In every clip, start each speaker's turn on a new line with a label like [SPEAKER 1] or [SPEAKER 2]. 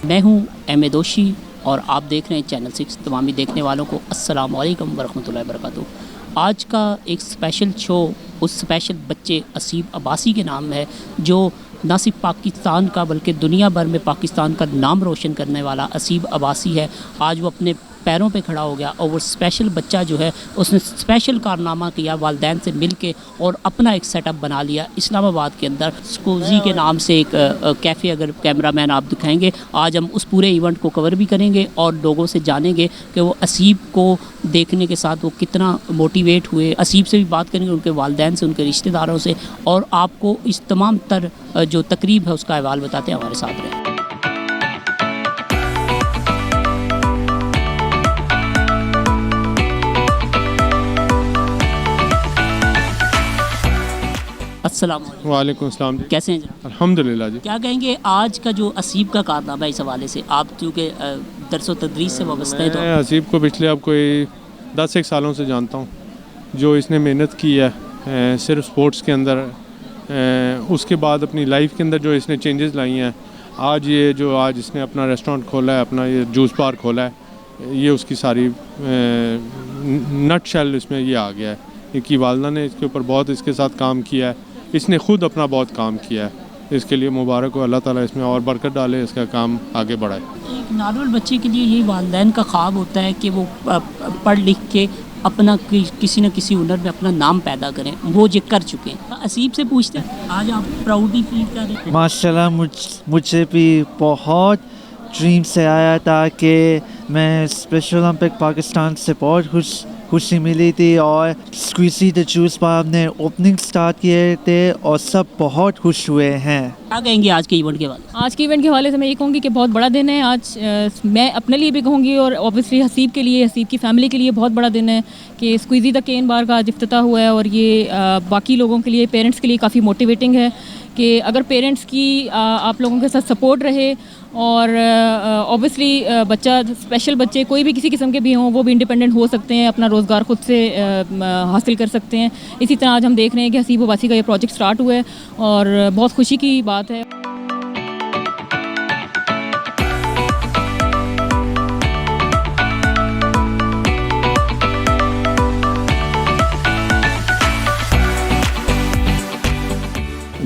[SPEAKER 1] मैं हूं अहमद दोशी और आप देख रहे हैं चैनल 6। तमामी देखने वालों को अस्सलाम वालेकुम वरहमतुल्लाहि वबरकातुहू। आज का एक स्पेशल शो उस स्पेशल बच्चे असीब अब्बासी के नाम है, जो न सिर्फ पाकिस्तान का बल्कि दुनिया भर में पाकिस्तान का नाम रोशन करने वाला असीब अब्बासी है। आज वो अपने पैरों पे खड़ा हो गया और वो स्पेशल बच्चा जो है उसने स्पेशल कारनामा किया, वालिदैन से मिल के और अपना एक सेटअप बना लिया इस्लामाबाद के अंदर। स्कूजी के नाम से एक कैफ़े, अगर कैमरामैन आप दिखाएंगे, आज हम उस पूरे इवेंट को कवर भी करेंगे और लोगों से जानेंगे कि वो असीब को देखने के साथ वो कितना मोटिवेट हुए। असीब से भी बात करेंगे, उनके वालिदैन से, उनके रिश्तेदारों से, और आपको इस तमाम तर जो तकरीब है उसका अहवाल बताते हैं। हमारे साथ रहें। अस्सलाम
[SPEAKER 2] वालेकुम अस्सलाम।
[SPEAKER 1] कैसे हैं जनाब?
[SPEAKER 2] अल्हम्दुलिल्लाह जी।
[SPEAKER 1] क्या कहेंगे आज का जो असीब का कारनामा है, इस हवाले से आप चूँकि दरस व तदरीस से वाबस्ता है, तो
[SPEAKER 2] मैं असीब को पिछले अब कोई 10 एक सालों से जानता हूँ। जो इसने मेहनत की है सिर्फ स्पोर्ट्स के अंदर, उसके बाद अपनी लाइफ के अंदर जो इसने चेंजेस लाई हैं, आज इसने अपना रेस्टोरेंट खोला है, अपना ये जूस बार खोला है, ये उसकी सारी नट शेल इसमें ये आ गया है। इनकी वालदा ने इसके ऊपर बहुत इसके साथ काम किया है, इसने ख़ुद अपना बहुत काम किया है। इसके लिए मुबारक हो, अल्लाह ताला इसमें और बरकत डाले, इसका काम आगे बढ़ाए।
[SPEAKER 1] एक नॉर्मल बच्चे के लिए यही वालिदैन का ख्वाब होता है कि वो पढ़ लिख के अपना किसी न किसी हुनर में अपना नाम पैदा करें। वो ये कर चुके हैं। असीब से पूछते हैं, आज आप प्राउडली फील कर रहे हैं?
[SPEAKER 3] माशाल्लाह मुझे भी बहुत ड्रीम से आया था कि मैं स्पेशल ओलंपिक पाकिस्तान से बहुत खुशी मिली थी, और स्क्वीजी द जूस बार ने ओपनिंग स्टार्ट किए थे और सब बहुत खुश हुए हैं।
[SPEAKER 1] क्या कहेंगे आज के इवेंट के बारे में?
[SPEAKER 4] आज के इवेंट के हवाले से मैं ये कहूँगी कि बहुत बड़ा दिन है आज। मैं अपने लिए भी कहूँगी और ऑब्वियसली हसीब के लिए, हसीब की फ़ैमिली के लिए बहुत बड़ा दिन है कि स्क्वीजी द केन बार का आज इफ्तिताह हुआ है। और ये बाकी लोगों के लिए, पेरेंट्स के लिए काफ़ी मोटिवेटिंग है कि अगर पेरेंट्स की आप लोगों के साथ सपोर्ट रहे, और ऑब्वियसली बच्चा, स्पेशल बच्चे कोई भी किसी किस्म के भी हों, वो भी इंडिपेंडेंट हो सकते हैं, अपना रोज़गार खुद से हासिल कर सकते हैं। इसी तरह आज हम देख रहे हैं कि हसीब अब्बासी का ये प्रोजेक्ट स्टार्ट हुआ है और बहुत खुशी की बात है।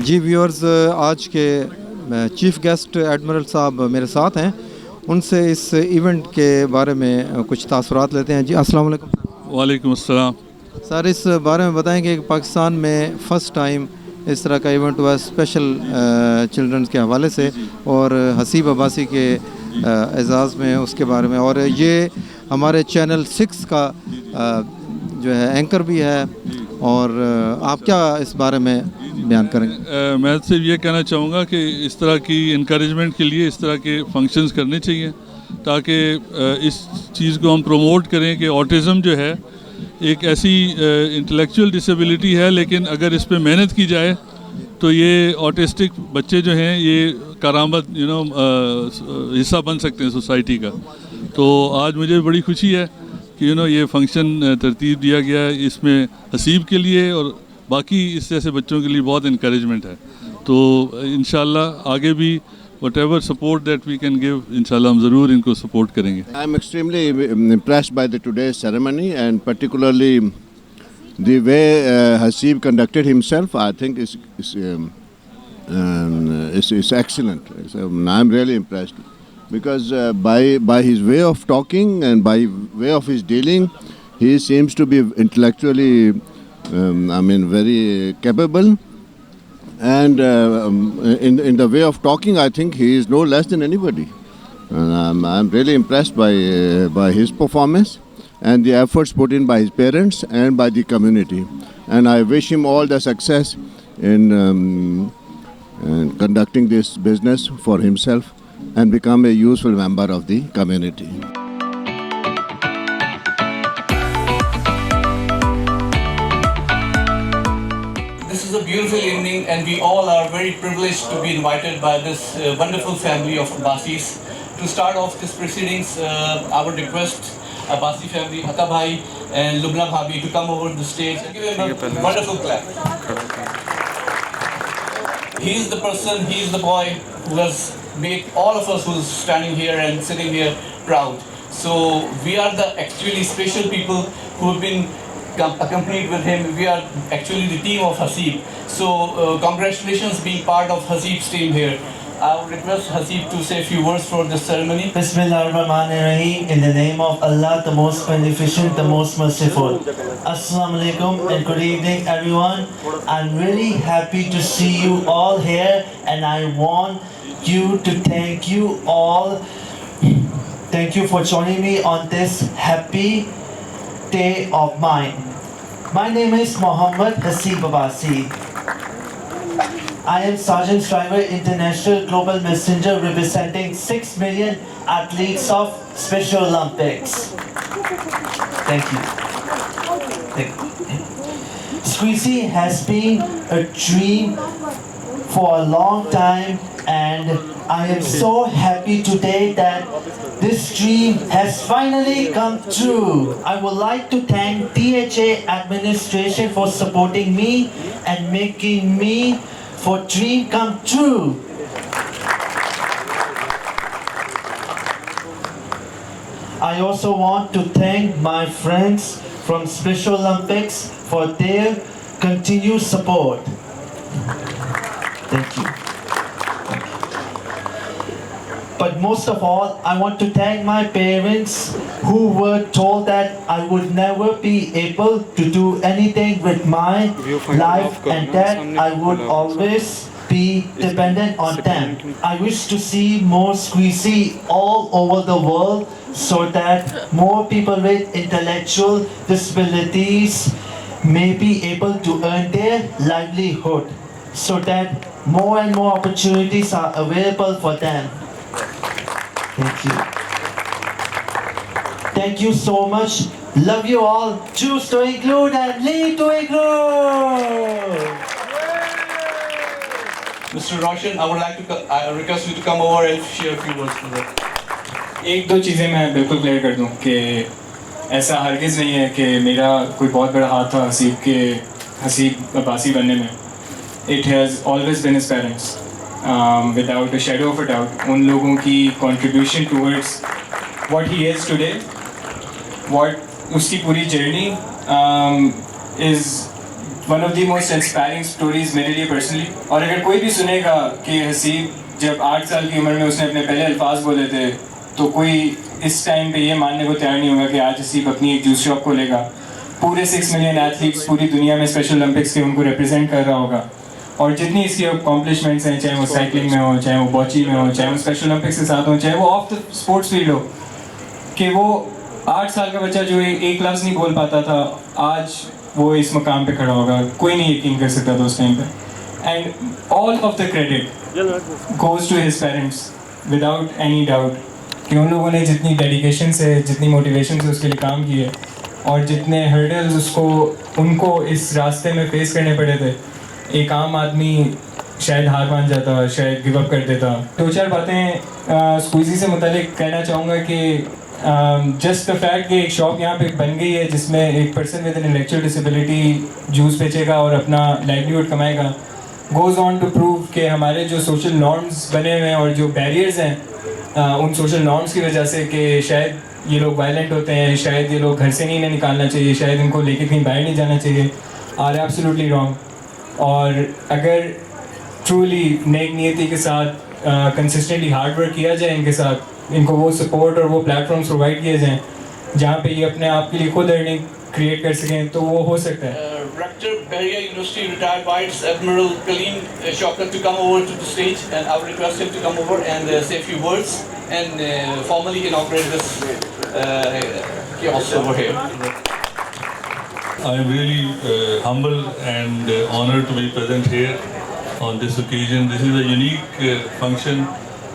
[SPEAKER 5] जी व्यूअर्स, आज के चीफ गेस्ट एडमिरल साहब मेरे साथ हैं, उनसे इस इवेंट के बारे में कुछ तासुरात लेते हैं। जी अस्सलाम वालेकुम।
[SPEAKER 6] वालेकुम अस्सलाम।
[SPEAKER 5] सर, इस बारे में बताएंगे कि पाकिस्तान में फ़र्स्ट टाइम इस तरह का इवेंट हुआ स्पेशल चिल्ड्रंस के हवाले से, और हसीब अब्बासी के एजाज़ में, उसके बारे में, और ये हमारे चैनल 6 का जो है एंकर भी है, और आप क्या इस बारे में बयान करेंगे?
[SPEAKER 6] मैं सिर्फ ये कहना चाहूँगा कि इस तरह की इनकरेजमेंट के लिए इस तरह के फंक्शंस करने चाहिए, ताकि इस चीज़ को हम प्रमोट करें कि ऑटिज़म जो है एक ऐसी इंटेलेक्चुअल डिसेबिलिटी है, लेकिन अगर इस पर मेहनत की जाए तो ये ऑटिस्टिक बच्चे जो हैं ये करामत हिस्सा बन सकते हैं सोसाइटी का। तो आज मुझे बड़ी खुशी है कि ये फंक्शन तरतीब दिया गया है, इसमें हसीब के लिए और बाकी इस जैसे बच्चों के लिए बहुत इनकरेजमेंट है। तो इंशाल्लाह आगे भी whatever support that we can give, inshallah हम ज़रूर इनको support करेंगे।
[SPEAKER 7] I am extremely impressed by the today's ceremony, and particularly the way Hasib conducted himself. I think is excellent. I am really impressed because by his way of talking and by way of his dealing, he seems to be intellectually very capable. And in the way of talking, I think he is no less than anybody. I'm really impressed by his performance and the efforts put in by his parents and by the community. And I wish him all the success in conducting this business for himself and become a useful member of the community.
[SPEAKER 8] This is a beautiful evening, and we all are very privileged to be invited by this wonderful family of Abbasis. To start off this proceedings, I would request Abbasi family, Hata Bhai and Lubna Bhabi to come over the stage and give him a wonderful clap. He is the person, he is the boy who has make all of us who's standing here and sitting here proud. So we are the actually special people who have been accompanied with him. We are actually the team of Haseeb. So congratulations being part of Haseeb's team here. I would request Haseeb to say a few words for this ceremony.
[SPEAKER 3] Bismillahirrahmanirrahim. In the name of Allah, the most beneficent, the most merciful. Assalamu alaikum and good evening, everyone. I'm really happy to see you all here, and I want you to thank you all. Thank you for joining me on this happy day of mine. My name is Mohammed Haseeb Abbasi. I am Sergeant Driver International Global Messenger representing 6 million athletes of Special Olympics. Thank you. Squeezy has been a dream for a long time, and I am so happy today that this dream has finally come true. I would like to thank DHA administration for supporting me and making me for dream come true. I also want to thank my friends from Special Olympics for their continued support. Thank you. But most of all, I want to thank my parents who were told that I would never be able to do anything with my life and that I would always be dependent on them. I wish to see more Squeezy all over the world so that more people with intellectual disabilities may be able to earn their livelihood, so that more and more opportunities are available for them. Thank you. Thank you so much. Love you all. Choose to include and lead to include.
[SPEAKER 8] Mr. Roshan, I would like to I request you to come over and share a few words with us.
[SPEAKER 9] एक दो चीज़ें मैं बिल्कुल clear कर दूं कि ऐसा हरगिज़ नहीं है कि मेरा कोई बहुत बड़ा हाथ था हसीब अब्बासी बनने में. It has always been his parents. Without a shadow of a doubt, उन लोगों की contribution towards what he is today, what उसकी पूरी journey is one of the most inspiring stories मेरे लिए personally. और अगर कोई भी सुनेगा कि हसीब जब 8 साल की उम्र में उसने अपने पहले अल्फाज बोले थे, तो कोई इस टाइम पे ये मानने को तैयार नहीं होगा कि आज हसीब अपनी एक जूस शॉप खोलेगा. पूरे 6 मिलियन एथलीट्स पूरी दुनिया में स्पेशल ओलंपिक्स के उनको रिप्रेजेंट कर रहा होगा. और जितनी इसकी अकॉम्प्लिशमेंट्स हैं, चाहे वो साइकिलिंग में हो, चाहे वो बॉची में हो, चाहे वो स्पेशल ओलंपिक्स के साथ हो, चाहे वो ऑफ द स्पोर्ट्स फील्ड हो, कि वो 8 साल का बच्चा जो एक लफ्ज़ नहीं बोल पाता था, आज वो इस मकाम पे खड़ा होगा. कोई नहीं यकीन कर सकता था उस टाइम पे. And all of the credit goes to his parents without any doubt कि उन लोगों ने जितनी डेडिकेशन से, जितनी मोटिवेशन से उसके लिए काम किए और जितने हर्डल्स उनको इस रास्ते में फेस करने पड़े थे. एक आम आदमी शायद हार मान जाता, शायद गिव अप कर देता. 2-4 बातें स्क्वीज़ी से मुतालिक कहना चाहूँगा कि जस्ट द फैक्ट कि एक शॉप यहाँ पे बन गई है जिसमें एक person with N intellectual disability juice बेचेगा और अपना लाइवलीहुड कमाएगा, गोज़ ऑन टू प्रूव कि हमारे जो सोशल नॉर्म्स बने हुए हैं और जो बैरियर्स हैं उन सोशल नॉर्म्स की वजह से कि शायद ये लोग वायलेंट होते हैं, शायद ये लोग घर से नहीं इन्हें निकालना चाहिए, शायद इनको लेके कहीं बाहर नहीं जाना चाहिए, आर एब्सोल्युटली रॉन्ग. और अगर ट्रूली नेक नियति के साथ कंसिस्टेंटली हार्ड वर्क किया जाए इनके साथ, इनको वो सपोर्ट और वो प्लेटफॉर्म्स प्रोवाइड किए जाएँ जहाँ पे ये अपने आप के लिए खुद अर्निंग क्रिएट कर सकें, तो वो हो सकता है.
[SPEAKER 8] Rector, Bahia University, retired Vice Admiral Kaleem Shaukat to come over to the stage, and I will request him to come over and say a few words and formally inaugurate this kiosk over here.
[SPEAKER 6] I am really humble and honored to be present here on this occasion. This is a unique function.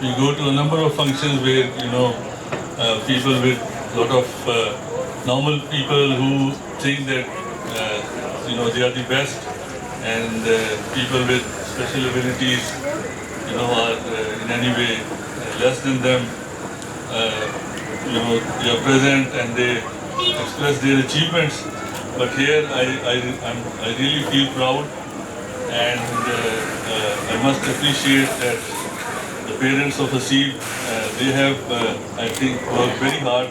[SPEAKER 6] We go to a number of functions where people with a lot of normal people who think that they are the best, and people with special abilities are in any way less than them. They are present and they express their achievements. But here I really feel proud, and I must appreciate that the parents of Haseeb, they have, I think, worked very hard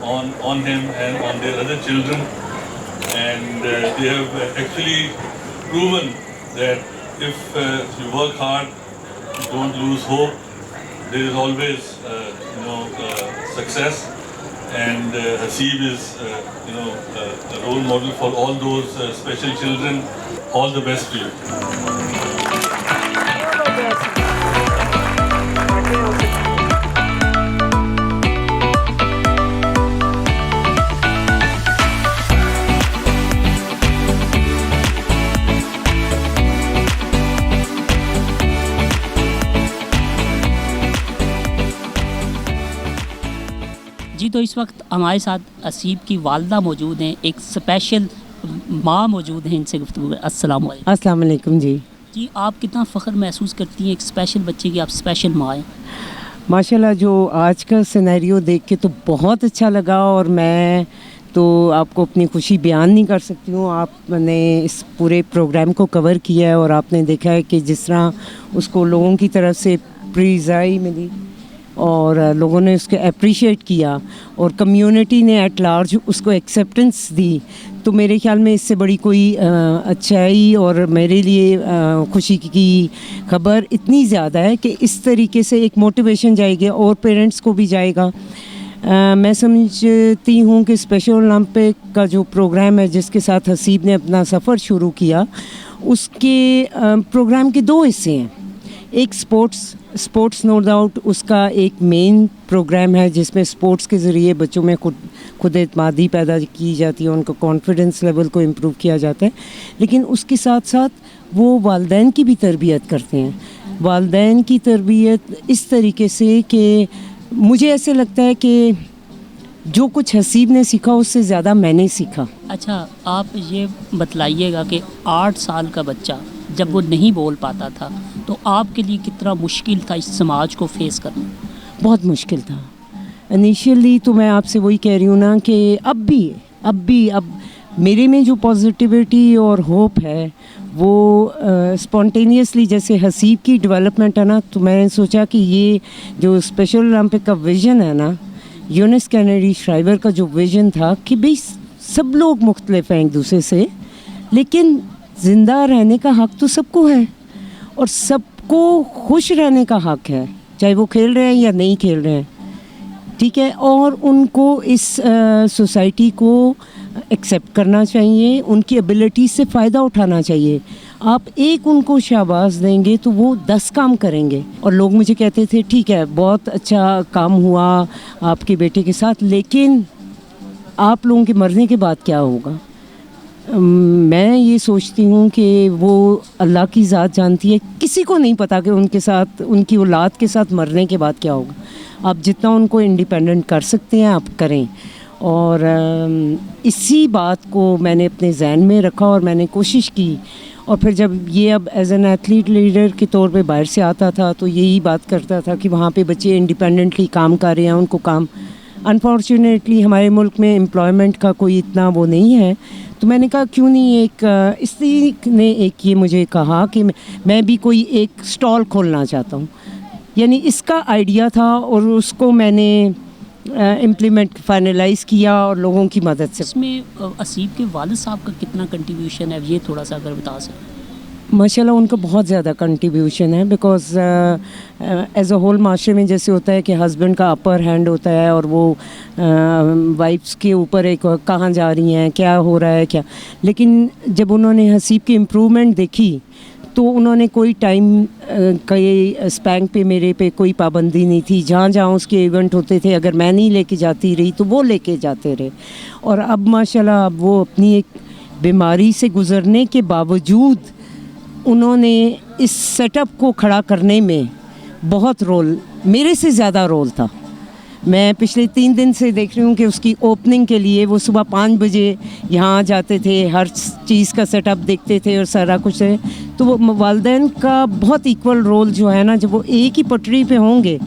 [SPEAKER 6] on him and on their other children, and they have actually proven that if you work hard, you don't lose hope. There is always, success, and Haseeb is, a role model for all those special children. All the best to you.
[SPEAKER 1] जी, तो इस वक्त हमारे साथ हसीब की वालदा मौजूद हैं, एक स्पेशल माँ मौजूद हैं, इनसे गुफ्तगू। अस्सलाम वालेकुम।
[SPEAKER 10] अस्सलाम वालेकुम जी।
[SPEAKER 1] जी, आप कितना फ़ख्र महसूस करती हैं एक स्पेशल बच्चे की आप स्पेशल माँ हैं?
[SPEAKER 10] माशाल्लाह, जो आज का सिनेरियो देख के तो बहुत अच्छा लगा, और मैं तो आपको अपनी खुशी बयान नहीं कर सकती हूँ। आपने इस पूरे प्रोग्राम को कवर किया है और आपने देखा है कि जिस तरह उसको लोगों की तरफ से प्रीज़ाई मिली और लोगों ने उसको अप्रिशिएट किया और कम्युनिटी ने एट लार्ज उसको एक्सेप्टेंस दी, तो मेरे ख्याल में इससे बड़ी कोई अच्छाई और मेरे लिए खुशी की खबर इतनी ज़्यादा है कि इस तरीके से एक मोटिवेशन जाएगी और पेरेंट्स को भी जाएगा। मैं समझती हूँ कि स्पेशल ओलंपिक का जो प्रोग्राम है जिसके साथ हसीब ने अपना सफ़र शुरू किया, उसके प्रोग्राम के दो हिस्से हैं। एक स्पोर्ट्स नो डाउट उसका एक मेन प्रोग्राम है जिसमें स्पोर्ट्स के ज़रिए बच्चों में खुद एतमादी पैदा की जाती है, उनको कॉन्फिडेंस लेवल को इम्प्रूव किया जाता है, लेकिन उसके साथ साथ वो वालिदैन की भी तरबियत करते हैं। वालिदैन की तरबियत इस तरीके से कि मुझे ऐसे लगता है कि जो कुछ हसीब ने सीखा उससे ज़्यादा मैंने सीखा।
[SPEAKER 1] अच्छा, आप ये बतलाइएगा कि 8 साल का बच्चा जब वो नहीं बोल पाता था तो आपके लिए कितना मुश्किल था इस समाज को फेस करना?
[SPEAKER 10] बहुत मुश्किल था इनिशियली। तो मैं आपसे वही कह रही हूँ ना कि अब मेरे में जो पॉजिटिविटी और होप है वो स्पॉन्टेनियसली जैसे हसीब की डेवलपमेंट है ना, तो मैंने सोचा कि ये जो स्पेशल ओलंपिक का विज़न है ना, यूनिस कैनेडी श्राइवर का जो विज़न था कि भाई सब लोग मुख्तलिफ हैं एक दूसरे से, लेकिन ज़िंदा रहने का हक़ तो सबको है और सबको खुश रहने का हक़ है, चाहे वो खेल रहे हैं या नहीं खेल रहे हैं, ठीक है। और उनको इस सोसाइटी को एक्सेप्ट करना चाहिए, उनकी एबिलिटी से फ़ायदा उठाना चाहिए। आप एक उनको शाबाश देंगे तो वो 10 काम करेंगे। और लोग मुझे कहते थे ठीक है बहुत अच्छा काम हुआ आपके बेटे के साथ, लेकिन आप लोगों के मरने के बाद क्या होगा? मैं ये सोचती हूँ कि वो अल्लाह की ज़ात जानती है, किसी को नहीं पता कि उनके साथ उनकी औलाद के साथ मरने के बाद क्या होगा। आप जितना उनको इंडिपेंडेंट कर सकते हैं आप करें। और इसी बात को मैंने अपने जहन में रखा और मैंने कोशिश की। और फिर जब ये अब एज एन एथलीट लीडर के तौर पे बाहर से आता था तो यही बात करता था कि वहाँ पे बच्चे इंडिपेंडेंटली काम कर रहे हैं, उनको काम अनफॉर्चुनेटली हमारे मुल्क में एम्प्लॉयमेंट का कोई इतना वो नहीं है। तो मैंने कहा क्यों नहीं एक इसी ने एक ये मुझे कहा कि मैं भी कोई एक स्टॉल खोलना चाहता हूँ, यानी इसका आइडिया था और उसको मैंने इम्प्लीमेंट फाइनलाइज़ किया और लोगों की मदद से।
[SPEAKER 1] इसमें हसीब के वालिद साहब का कितना कंट्रीब्यूशन है, ये थोड़ा सा अगर बता सकें।
[SPEAKER 10] माशाल्लाह उनका बहुत ज़्यादा कंट्रीब्यूशन है, बिकॉज़ एज अ होल माशरे में जैसे होता है कि हस्बैंड का अपर हैंड होता है और वो वाइफ्स के ऊपर एक कहाँ जा रही हैं, क्या हो रहा है क्या, लेकिन जब उन्होंने हसीब की इम्प्रूवमेंट देखी तो उन्होंने कोई टाइम कई स्पैंक पे मेरे पे कोई पाबंदी नहीं थी। जहाँ जहाँ उसके इवेंट होते थे अगर मैं नहीं लेके जाती रही तो वो लेके जाते रहे। और अब माशाल्लाह अब वो अपनी एक बीमारी से गुज़रने के बावजूद उन्होंने इस सेटअप को खड़ा करने में बहुत रोल, मेरे से ज़्यादा रोल था। मैं पिछले 3 दिन से देख रही हूँ कि उसकी ओपनिंग के लिए वो सुबह 5 बजे यहाँ जाते थे, हर चीज़ का सेटअप देखते थे और सारा कुछ है। तो वो वालिदैन का बहुत इक्वल रोल जो है ना, जब वो एक ही पटरी पे होंगे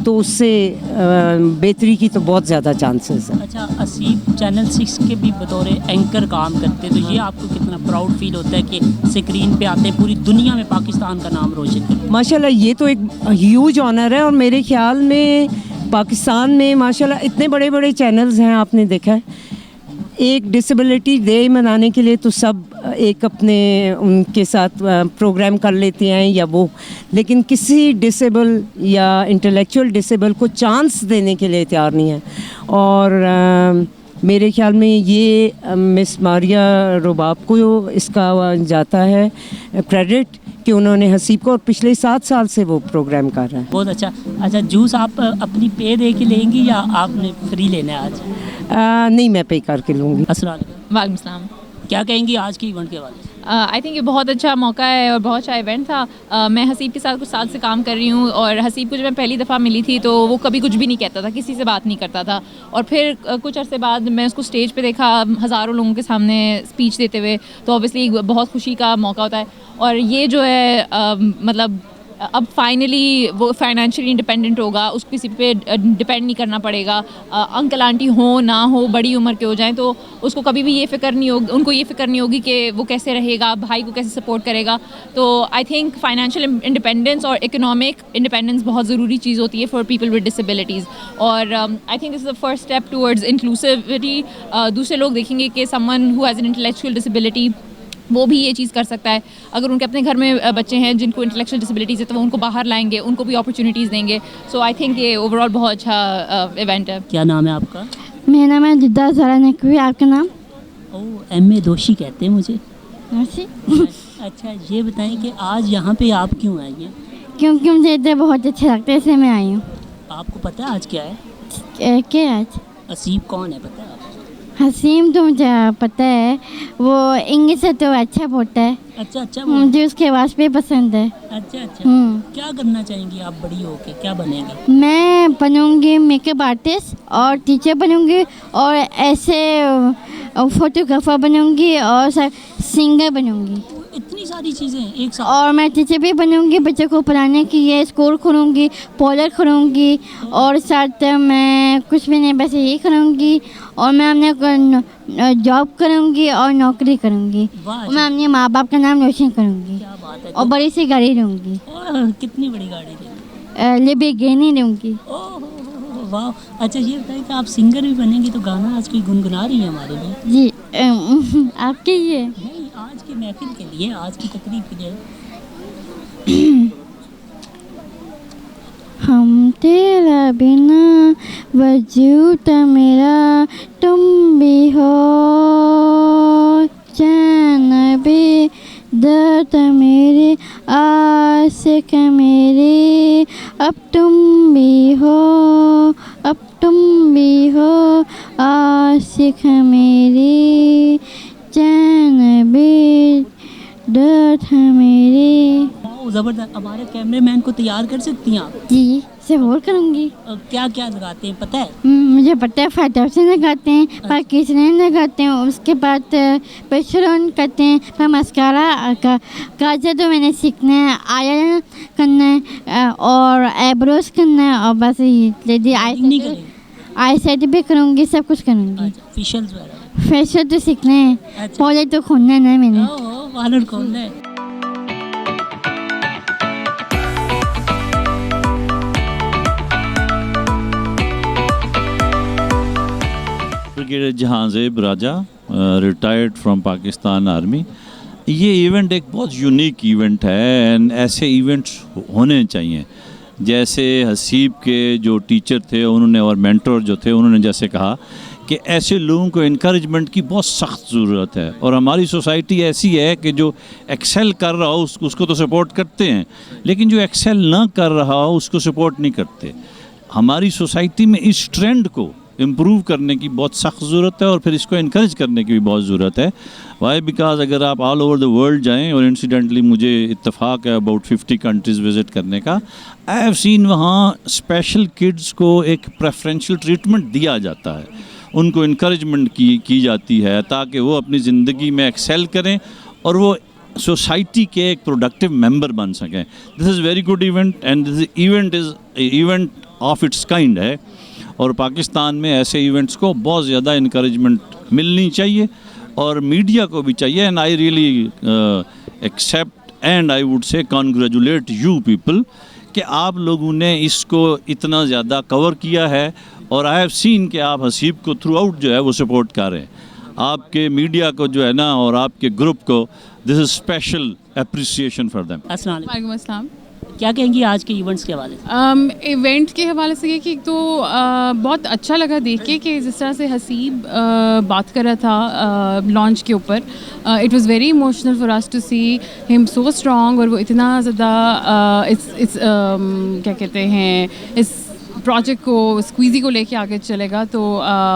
[SPEAKER 10] तो उससे बेहतरी की तो बहुत ज़्यादा चांसेस है।
[SPEAKER 1] अच्छा, असीब चैनल 6 के भी बतौर एंकर काम करते, तो ये आपको कितना प्राउड फील होता है कि स्क्रीन पे आते हैं, पूरी दुनिया में पाकिस्तान का नाम रोशन करते हैं?
[SPEAKER 10] माशाल्लाह ये तो एक ह्यूज ऑनर है, और मेरे ख्याल में पाकिस्तान में माशाल्लाह इतने बड़े बड़े चैनल्स हैं, आपने देखा है। एक डिसेबिलिटी डे मनाने के लिए तो सब एक अपने उनके साथ प्रोग्राम कर लेते हैं या वो, लेकिन किसी डिसेबल या इंटेलेक्चुअल डिसेबल को चांस देने के लिए तैयार नहीं है। और मेरे ख्याल में ये मिस मारिया रुबाब को इसका जाता है क्रेडिट कि उन्होंने हसीब को, और पिछले 7 साल से वो प्रोग्राम कर रहा है।
[SPEAKER 1] बहुत अच्छा। अच्छा, जूस आप अपनी पे दे के लेंगी या आपने फ्री लेना है आज?
[SPEAKER 10] नहीं, मैं पे करके लूँगी।
[SPEAKER 1] अस्सलाम वालेकुम।
[SPEAKER 4] वालेकुम सलाम।
[SPEAKER 1] क्या कहेंगी आज की इवेंट के बारे में?
[SPEAKER 4] आई थिंक ये बहुत अच्छा मौका है और बहुत अच्छा इवेंट था। मैं हसीब के साथ कुछ साल से काम कर रही हूँ, और हसीब को जब मैं पहली दफ़ा मिली थी तो वो कभी कुछ भी नहीं कहता था, किसी से बात नहीं करता था, और फिर कुछ अरसे बाद मैं उसको स्टेज पे देखा हज़ारों लोगों के सामने स्पीच देते हुए, तो ऑब्वियसली बहुत खुशी का मौका होता है। और ये जो है मतलब अब फाइनली वो फाइनेंशियली इंडिपेंडेंट होगा, उसको किसी पे डिपेंड नहीं करना पड़ेगा। अंकल आंटी हो ना हो, बड़ी उम्र के हो जाएं, तो उसको कभी भी ये फ़िक्र नहीं होगी, उनको ये फ़िक्र नहीं होगी कि वो कैसे रहेगा, भाई को कैसे सपोर्ट करेगा। तो आई थिंक फाइनेंशियल इंडिपेंडेंस और इकोनॉमिक इंडिपेंडेंस बहुत ज़रूरी चीज़ होती है फॉर पीपल विद डिसेबिलिटीज़। और I think this is the first step towards inclusivity. दूसरे लोग देखेंगे कि someone who has an intellectual disability वो भी ये चीज़ कर सकता है। अगर उनके अपने घर में बच्चे हैं जिनको इंटेलेक्चुअल डिसेबिलिटीज़ है, तो वो उनको बाहर लाएंगे, उनको भी अपॉर्चुनिटीज़ देंगे। सो आई थिंक ये ओवरऑल बहुत अच्छा इवेंट है।
[SPEAKER 1] क्या नाम है आपका?
[SPEAKER 11] मेरा नाम है जिद्दा ज़रा नकवी। आपका नाम?
[SPEAKER 1] एम.ए. दोषी कहते हैं मुझे।
[SPEAKER 11] दोषी?
[SPEAKER 1] अच्छा, ये बताएं कि आज यहाँ पे आप क्यों आई हैं?
[SPEAKER 11] क्योंकि मुझे इधर बहुत अच्छा लगता है, इसलिए मैं आई हूँ।
[SPEAKER 1] आपको पता है आज क्या है?
[SPEAKER 11] क्या आज?
[SPEAKER 1] असीब कौन है पता है आपको?
[SPEAKER 11] हसीम तो मुझे पता है, वो इंग्लिश से तो अच्छा बोलता है।
[SPEAKER 1] अच्छा
[SPEAKER 11] मुझे उसके आवाज़ पे पसंद है।
[SPEAKER 1] अच्छा। क्या करना चाहेंगी आप बड़ी होके, क्या बनेंगी?
[SPEAKER 11] मैं बनूंगी मेकअप आर्टिस्ट और टीचर बनूंगी, और ऐसे फोटोग्राफर बनूंगी, और सिंगर बनूंगी।
[SPEAKER 1] इतनी सारी चीज़ें एक साथ?
[SPEAKER 11] और मैं टीचर भी बनूंगी, बच्चों को पढ़ाने की, ये स्कूल खोलूंगी, पार्लर खोलूंगी, और साथ मैं कुछ भी नहीं, बस यही करूंगी। और मैं अपने जॉब करूंगी और नौकरी करूंगी, और मैं अपने माँ बाप का नाम रोशन करूंगी।
[SPEAKER 1] क्या बात है।
[SPEAKER 11] और बड़ी सी गाड़ी लूँगी।
[SPEAKER 1] कितनी बड़ी गाड़ी लेंगी?
[SPEAKER 11] लेबेगेनी लूँगी।
[SPEAKER 1] वाह। अच्छा, ये बताइए कि आप सिंगर भी बनेंगी, तो गाना आज कोई गुनगुना रही है हमारे लिए?
[SPEAKER 11] जी आपके लिए
[SPEAKER 1] नहीं, आज की महफिल के लिए, आज की तकरीब के लिए।
[SPEAKER 11] हम तेरा बिना वजूद मेरा, तुम भी हो चैन भी दर्द मेरे, आशिक मेरे, अब तुम भी हो, अब तुम भी हो आशिक मेरे, चैन भी दर्द मेरे।
[SPEAKER 1] ज़बरदस्त। हमारे कैमरेमैन को तैयार कर सकती हैं आप?
[SPEAKER 11] जी, ज़रूर करूँगी।
[SPEAKER 1] क्या क्या लगाते हैं पता है?
[SPEAKER 11] मुझे पता है, फाइटर लगाते हैं, पाकिस्तान लगाते हैं, उसके बाद पेशरन करते हैं, फिर मस्कारा काजल तो मैंने सीखना है, आया करना है, और आईब्रोज करना है, और बस लेडी आई सेट भी करूँगी, सब कुछ करूँगी। फेशियल तो सीखना है, पौधे तो खोलना है ना मैंने।
[SPEAKER 1] वालन खोलना है।
[SPEAKER 12] Brigadier Jahanzeb Raja, retired from Pakistan army. ये इवेंट एक बहुत यूनिक इवेंट है, एंड ऐसे इवेंट्स होने चाहिए। जैसे हसीब के जो टीचर थे उन्होंने, और मेंटर जो थे उन्होंने जैसे कहा कि ऐसे लोगों को इनकरेजमेंट की बहुत सख्त ज़रूरत है, और हमारी सोसाइटी ऐसी है कि जो एक्सेल कर रहा हो उसको तो सपोर्ट करते हैं, लेकिन जो एक्सेल ना कर रहा हो उसको सपोर्ट नहीं करते। हमारी सोसाइटी में इस ट्रेंड को इम्प्रूव करने की बहुत सख्त ज़रूरत है, और फिर इसको इनकरेज करने की भी बहुत ज़रूरत है। वाई बिकॉज अगर आप ऑल ओवर द वर्ल्ड जाएं, और इंसिडेंटली मुझे इत्तेफाक है अबाउट 50 कंट्रीज़ विज़िट करने का, आई हैव सीन वहाँ स्पेशल किड्स को एक प्रेफरेंशियल ट्रीटमेंट दिया जाता है, उनको इनकरेजमेंट की जाती है ताकि वो अपनी ज़िंदगी में एक्सेल करें और वो सोसाइटी के एक प्रोडक्टिव मेंबर बन सकें। This is very good event, and this event of its kind है, और पाकिस्तान में ऐसे इवेंट्स को बहुत ज़्यादा इनकरेजमेंट मिलनी चाहिए और मीडिया को भी चाहिए। And I really accept and I would say congratulate you people कि आप लोगों ने इसको इतना ज़्यादा कवर किया है, और आई हैव सीन कि आप हसीब को थ्रू आउट जो है वो सपोर्ट कर रहे हैं। आपके मीडिया को जो है ना और आपके ग्रुप को, this is special appreciation for them.
[SPEAKER 1] अस्सलाम वालेकुम।
[SPEAKER 4] वालेकुम अस्सलाम।
[SPEAKER 1] क्या कहेंगी आज के इवेंट्स के हवाले से?
[SPEAKER 4] इवेंट के हवाले से ये कि एक तो बहुत अच्छा लगा देख के कि जिस तरह से हसीब बात कर रहा था लॉन्च के ऊपर, it was very emotional for us to see him so strong, और वो इतना ज़्यादा इस क्या कहते हैं इस प्रोजेक्ट को, स्क्वीज़ी को लेके आगे चलेगा, तो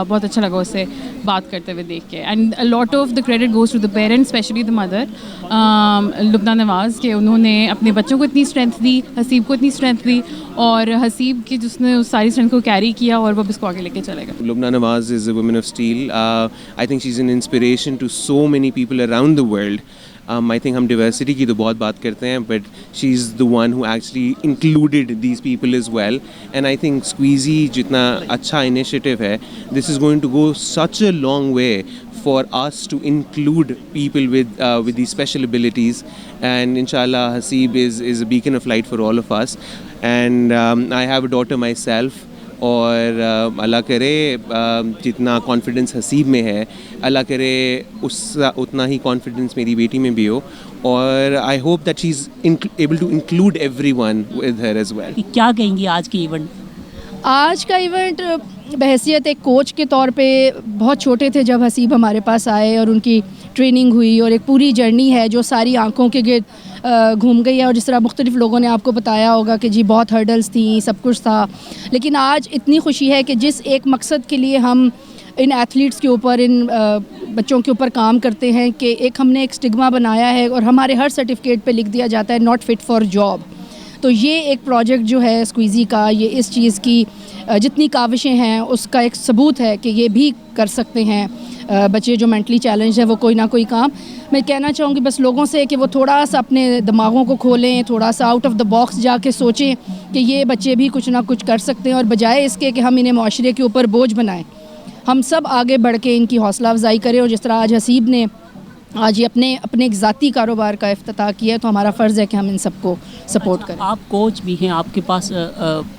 [SPEAKER 4] बहुत अच्छा लगा उससे बात करते हुए देख के। And a lot of the credit goes to the parents, specially the mother Lubna Nawaz, के उन्होंने अपने बच्चों को इतनी स्ट्रेंथ दी, हसीब को इतनी स्ट्रेंथ दी, और हसीब की जिसने उस सारी स्ट्रेंथ को कैरी किया और वो इसको आगे लेके चलेगा।
[SPEAKER 13] Lubna Nawaz is a woman of steel. I think she's an inspiration to so many people around the world. I think हम diversity की तो बहुत बात करते हैं, but she's the one who actually included these people as well. And I think Squeezy जितना अच्छा initiative है, this is going to go such a long way for us to include people with these special abilities. And inshallah, Haseeb is a beacon of light for all of us. And I have a daughter myself. और अल्लाह करे जितना confidence Haseeb में है, अल्लाह करे उतना ही confidence मेरी बेटी में भी हो, और I hope that she is able to include everyone with her as well.
[SPEAKER 1] क्या कहेंगी आज के इवेंट?
[SPEAKER 14] आज का इवेंट बहैसियत एक कोच के तौर पे बहुत छोटे थे जब हसीब हमारे पास आए, और उनकी ट्रेनिंग हुई, और एक पूरी जर्नी है जो सारी आंखों के गिर्द घूम गई है। और जिस तरह मुख्तलिफ़ लोगों ने आपको बताया होगा कि जी बहुत हर्डल्स थी, सब कुछ था, लेकिन आज इतनी खुशी है कि जिस एक मकसद के लिए हम इन एथलीट्स के ऊपर, इन बच्चों के ऊपर काम करते हैं, कि एक हमने एक स्टिग्मा बनाया है और हमारे हर सर्टिफिकेट पे लिख दिया जाता है नॉट फिट फॉर जॉब। तो ये एक प्रोजेक्ट जो है स्क्वीज़ी का, ये इस चीज़ की जितनी काविशें हैं उसका एक सबूत है कि ये भी कर सकते हैं बच्चे जो मेंटली चैलेंज है वो कोई ना कोई काम। मैं कहना चाहूँगी बस लोगों से कि वो थोड़ा सा अपने दिमागों को खोलें, थोड़ा सा आउट ऑफ द बॉक्स जाके सोचें कि ये बच्चे भी कुछ ना कुछ कर सकते हैं, और बजाय इसके कि हम इन्हें माशरे के ऊपर बोझ बनाएं, हम सब आगे बढ़ के इनकी हौसला अफजाई करें। और जिस तरह आज हसीब ने आज ये अपने एक ज़ाती कारोबार का इफ्तिताह किया है, तो हमारा फ़र्ज़ है कि हम इन सबको सपोर्ट करें।
[SPEAKER 1] आप कोच भी हैं, आपके पास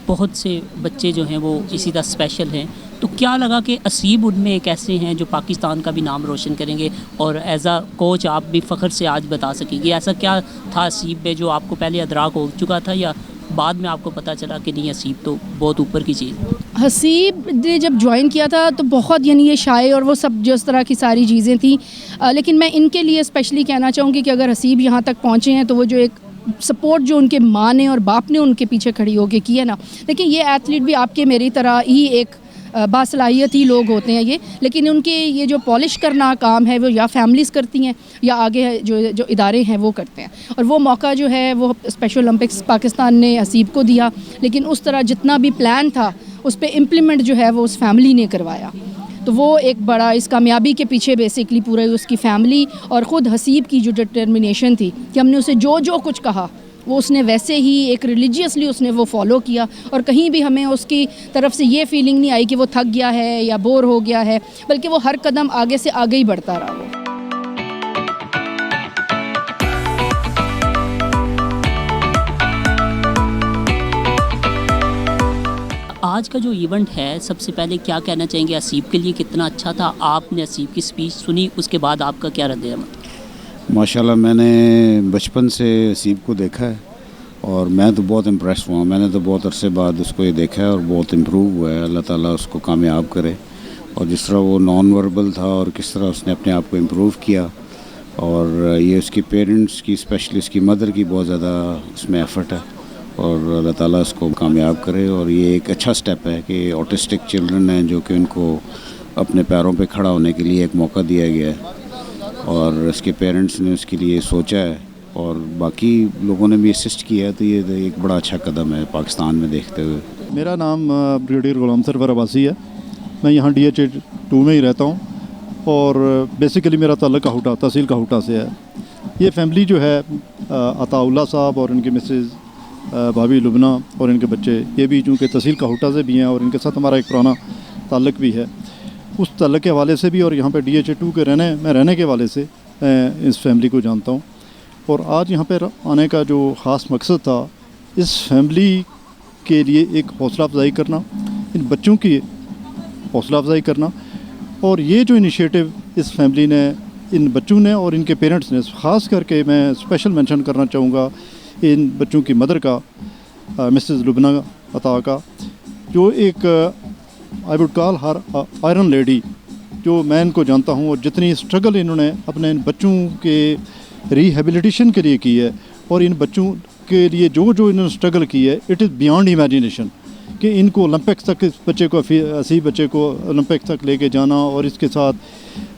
[SPEAKER 1] बहुत से बच्चे जो हैं वो इसी तरह स्पेशल हैं, तो क्या लगा कि हसीब उनमें एक ऐसे हैं जो पाकिस्तान का भी नाम रोशन करेंगे, और एज आ कोच आप भी फ़ख्र से आज बता सकेंगे ऐसा क्या था हसीब में जो आपको पहले अदराक हो चुका था, या बाद में आपको पता चला कि नहीं हसीब तो बहुत ऊपर की चीज़?
[SPEAKER 14] हसीब ने जब ज्वाइन किया था तो बहुत, यानी ये शाये और वो सब जिस तरह की सारी चीज़ें थी, लेकिन मैं इनके लिए स्पेशली कहना चाहूँगी कि अगर हसीब यहाँ तक पहुँचे हैं तो वो जो एक सपोर्ट जो उनके माँ ने और बाप ने उनके पीछे खड़ी होकर की है ना। देखिए ये एथलीट भी आपके मेरी तरह ही एक बासलाहियत ही लोग होते हैं ये, लेकिन उनके ये जो पॉलिश करना काम है वो या फैमिलीज़ करती हैं या आगे जो इदारे हैं वो करते हैं। और वो मौका जो है वो स्पेशल ओलंपिक्स पाकिस्तान ने हसीब को दिया, लेकिन उस तरह जितना भी प्लान था उस पर इम्प्लीमेंट जो है वो उस फैमिली ने करवाया। तो वो एक बड़ा इस कामयाबी के पीछे बेसिकली पूरा उसकी फैमिली और ख़ुद हसीब की जो डिटर्मिनेशन थी कि हमने उसे जो कुछ कहा वो उसने वैसे ही एक रिलीजियसली उसने वो फॉलो किया, और कहीं भी हमें उसकी तरफ से ये फीलिंग नहीं आई कि वो थक गया है या बोर हो गया है, बल्कि वो हर कदम आगे से आगे ही बढ़ता रहा। वो
[SPEAKER 1] आज का जो इवेंट है, सबसे पहले क्या कहना चाहेंगे हसीब के लिए कितना अच्छा था? आपने हसीब की स्पीच सुनी, उसके बाद आपका क्या रद्द-ए-अमल?
[SPEAKER 15] माशाल्लाह मैंने बचपन से हसीब को देखा है और मैं तो बहुत इम्प्रेस हुआ। मैंने तो बहुत अरसे बाद उसको ये देखा है और बहुत इम्प्रूव हुआ है। अल्लाह ताला उसको कामयाब करे। और जिस तरह वो नॉन वर्बल था और किस तरह उसने अपने आप को इम्प्रूव किया, और ये उसकी पेरेंट्स की, स्पेशली उसकी मदर की बहुत ज़्यादा उसमें एफ़र्ट है, और अल्लाह ताला उसको कामयाब करे। और ये एक अच्छा स्टेप है कि ऑटिस्टिक चिल्ड्रन हैं जो कि उनको अपने पैरों पे खड़ा होने के लिए एक मौका दिया गया है, और इसके पेरेंट्स ने उसके लिए सोचा है और बाकी लोगों ने भी असिस्ट किया है। तो ये एक बड़ा अच्छा कदम है पाकिस्तान में देखते हुए।
[SPEAKER 16] मेरा नाम ब्रिगेडियर गुलाम सरवर अब्बासी है। मैं यहाँ DH2 में ही रहता हूँ, और बेसिकली मेरा ताल्लुक़ काहूटा, तहसील काहूटा से है। ये फैमिली जो है अताउल्लाह साहब और उनकी मिसेज़ भाभी लुबना और इनके बच्चे, ये भी चूँकि तहसील काहुटा से भी हैं और इनके साथ हमारा एक पुराना ताल्लुक़ भी है, उस ताल्लुक़ के हवाले से भी और यहाँ पे DHA 2 के रहने के हवाले से इस फैमिली को जानता हूँ। और आज यहाँ पर आने का जो ख़ास मकसद था, इस फैमिली के लिए एक हौसला अफजाई करना, इन बच्चों की हौसला अफजाई करना। और ये जो इनिशिएटिव इस फैमिली ने, इन बच्चों ने और इनके पेरेंट्स ने, ख़ास करके मैं स्पेशल मेंशन करना चाहूँगा इन बच्चों की मदर का, मिसेस लुबना अता का, जो एक I would call her iron lady, जो मैं इनको जानता हूँ और जितनी स्ट्रगल इन्होंने अपने इन बच्चों के रिहेबिलिटेशन के लिए की है और इन बच्चों के लिए जो इन्होंने स्ट्रगल की है, इट इज़ बियॉन्ड इमेजिनेशन कि इनको ओलंपिक्स तक, इस बच्चे को, हसीब बच्चे को ओलंपिक्स तक लेके जाना और इसके साथ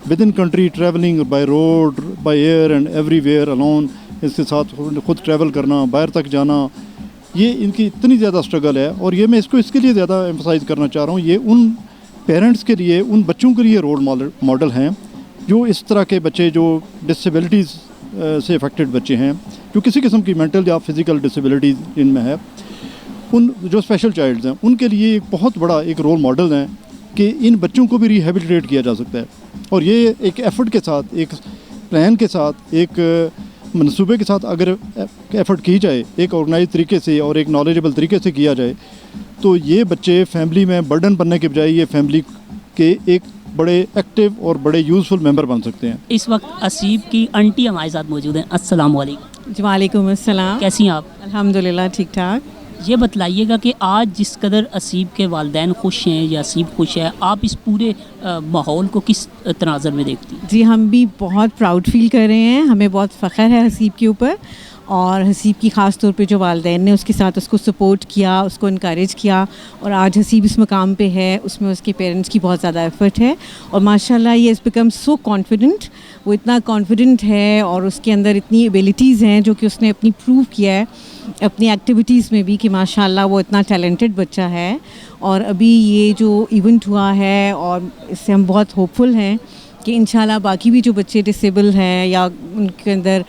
[SPEAKER 16] with in country travelling by road, by air and everywhere alone, इसके साथ खुद ट्रैवल करना, बाहर तक जाना, ये इनकी इतनी ज़्यादा स्ट्रगल है। और ये मैं इसके लिए ज़्यादा एम्फसाइज़ करना चाह रहा हूँ, ये उन पेरेंट्स के लिए, उन बच्चों के लिए रोल मॉडल हैं जो इस तरह के बच्चे, जो डिसेबिलिटीज़ से अफेक्टेड बच्चे हैं, जो किसी किस्म की मेंटल या फिज़िकल डिसेबिलिटीज़ इनमें है, उन जो स्पेशल चाइल्ड्स हैं उनके लिए एक बहुत बड़ा एक रोल मॉडल हैं कि इन बच्चों को भी रिहेबिलिटेट किया जा सकता है। और ये एक एफ़र्ट के साथ, एक प्लान के साथ, एक मनसूबे के साथ अगर एफ़र्ट की जाए, एक ऑर्गेनाइज तरीके से और एक नॉलेजेबल तरीके से किया जाए, तो ये बच्चे फैमिली में बर्डन बनने के बजाय ये फैमिली के एक बड़े एक्टिव और बड़े यूज़फुल मेंबर बन सकते हैं।
[SPEAKER 1] इस वक्त असीब की आंटी हमारे साथ मौजूद हैं। अस्सलाम वालेकुम।
[SPEAKER 17] वालेकुम अस्सलाम।
[SPEAKER 1] कैसी हैं आप?
[SPEAKER 17] अल्हम्दुलिल्लाह ठीक ठाक।
[SPEAKER 1] ये बतलाइएगा कि आज जिस कदर असीब के वालिदैन खुश हैं या असीब खुश है, आप इस पूरे माहौल को किस तनाज़र में देखती हैं?
[SPEAKER 17] जी, हम भी बहुत प्राउड फील कर रहे हैं, हमें बहुत फ़ख्र है हसीब के ऊपर, और हसीब की ख़ास तौर पे जो वालिदैन ने उसके साथ उसको सपोर्ट किया, उसको इनकरेज किया, और आज हसीब इस मकाम पे है, उसमें उसके पेरेंट्स की बहुत ज़्यादा एफ़र्ट है। और माशाल्लाह ये इज़ बिकम सो कॉन्फिडेंट, वो इतना कॉन्फिडेंट है और उसके अंदर इतनी एबिलिटीज़ हैं जो कि उसने अपनी प्रूव किया है अपनी एक्टिविटीज़ में भी कि माशाल्लाह वो इतना टैलेंटेड बच्चा है। और अभी ये जो इवेंट हुआ है, और इससे हम बहुत होपफुल हैं कि इंशाल्लाह बाकी भी जो बच्चे डिसेबल हैं या उनके अंदर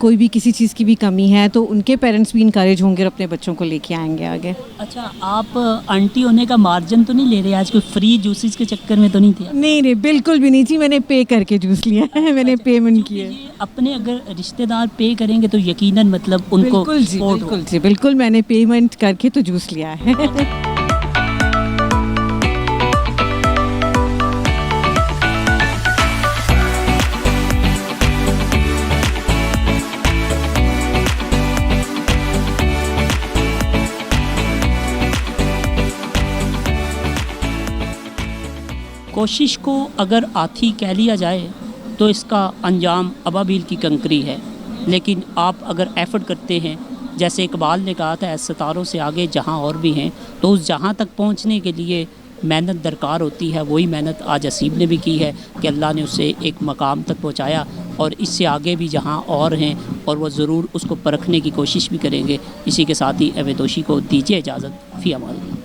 [SPEAKER 17] कोई भी किसी चीज़ की भी कमी है, तो उनके पेरेंट्स भी इनकरेज होंगे और अपने बच्चों को लेके आएंगे आगे।
[SPEAKER 1] अच्छा, आप आंटी होने का मार्जिन तो नहीं ले रहे आज? कोई फ्री जूसेस के चक्कर में तो नहीं थे?
[SPEAKER 17] नहीं, बिल्कुल भी नहीं थी, मैंने पे करके जूस लिया है, मैंने पेमेंट किया।
[SPEAKER 1] अपने अगर रिश्तेदार पे करेंगे तो यकीनन मतलब उनको
[SPEAKER 17] बिल्कुल मैंने पेमेंट करके तो जूस लिया है।
[SPEAKER 1] कोशिश को अगर आथी कह लिया जाए तो इसका अंजाम अबाबील की कंकरी है, लेकिन आप अगर एफ़र्ट करते हैं, जैसे इकबाल ने कहा था, सितारों से आगे जहां और भी हैं, तो उस जहां तक पहुंचने के लिए मेहनत दरकार होती है। वही मेहनत आज असीब ने भी की है कि अल्लाह ने उसे एक मकाम तक पहुंचाया, और इससे आगे भी जहां और हैं और वह ज़रूर उसको परखने की कोशिश भी करेंगे। इसी के साथ ही अवेदोशी को दीजिए इजाज़त। फ़ी अमान।